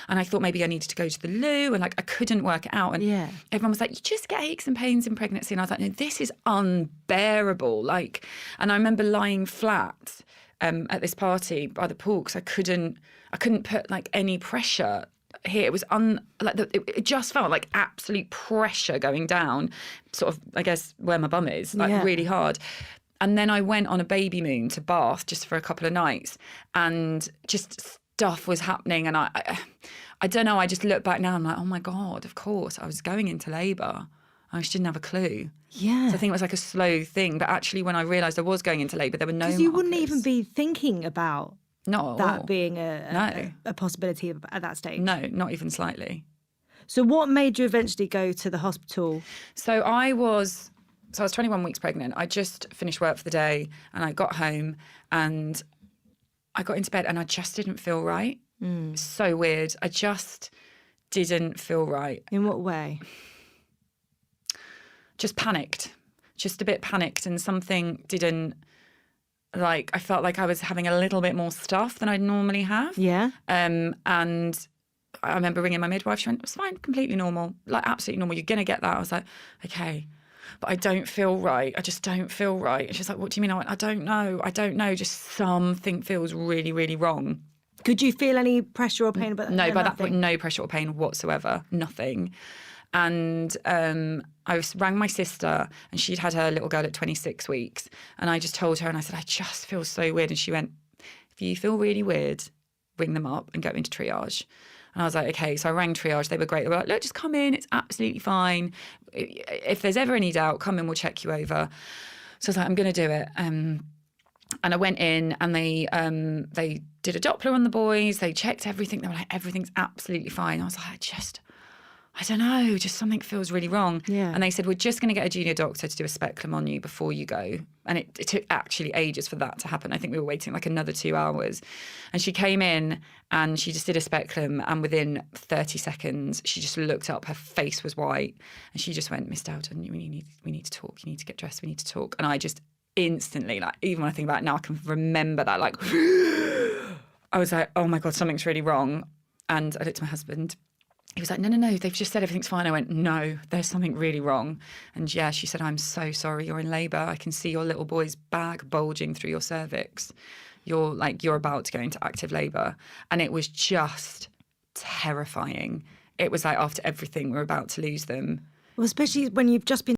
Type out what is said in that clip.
And I thought maybe I needed to go to the loo, and like I couldn't work it out. And everyone was like, you just get aches and pains in pregnancy. And I was like, no, this is unbearable. Like, and I remember lying flat at this party by the pool because I couldn't put like any pressure here. It was it just felt like absolute pressure going down, sort of, I guess, where my bum is, like really hard. And then I went on a baby moon to Bath just for a couple of nights, and just stuff was happening. And I don't know, I just look back now and I'm like, oh my God, of course, I was going into labour. I just didn't have a clue. Yeah. So I think it was like a slow thing. But actually, when I realised I was going into labour, there were no markers. Because you wouldn't even be thinking about not that all. being a possibility at that stage? No, not even slightly. So what made you eventually go to the hospital? So I was 21 weeks pregnant. I just finished work for the day and I got home and I got into bed and I just didn't feel right. So weird. I just didn't feel right. In what way? Just panicked. Just a bit panicked, and something didn't, like, I felt like I was having a little bit more stuff than I'd normally have. Yeah. And I remember ringing my midwife. She went, it's fine, completely normal, like absolutely normal. You're going to get that. I was like, okay. But I don't feel right. I just don't feel right. And she's like, what do you mean? I went, I don't know. Just something feels really, really wrong. Could you feel any pressure or pain about that? No, by that point, no pressure or pain whatsoever. Nothing. And I rang my sister, and she'd had her little girl at 26 weeks. And I just told her, and I said, I just feel so weird. And she went, if you feel really weird, ring them up and go into triage. And I was like, okay. So I rang triage. They were great. They were like, look, just come in. It's absolutely fine. If there's ever any doubt, come in. We'll check you over. So I was like, I'm going to do it. And I went in, and they did a Doppler on the boys. They checked everything. They were like, everything's absolutely fine. I was like, I don't know, just something feels really wrong. Yeah. And they said, we're just going to get a junior doctor to do a speculum on you before you go. And it took actually ages for that to happen. I think we were waiting like another 2 hours. And she came in and she just did a speculum, and within 30 seconds, she just looked up, her face was white, and she just went, Miss Dowden, we need to talk. You need to get dressed. We need to talk. And I just instantly, like, even when I think about it now, I can remember that, like, I was like, oh my God, something's really wrong. And I looked at my husband. He was like, no, they've just said everything's fine. I went, no, there's something really wrong. And yeah, she said, I'm so sorry, you're in labour. I can see your little boy's bag bulging through your cervix. You're about to go into active labour. And it was just terrifying. It was like after everything, we're about to lose them. Well, especially when you've just been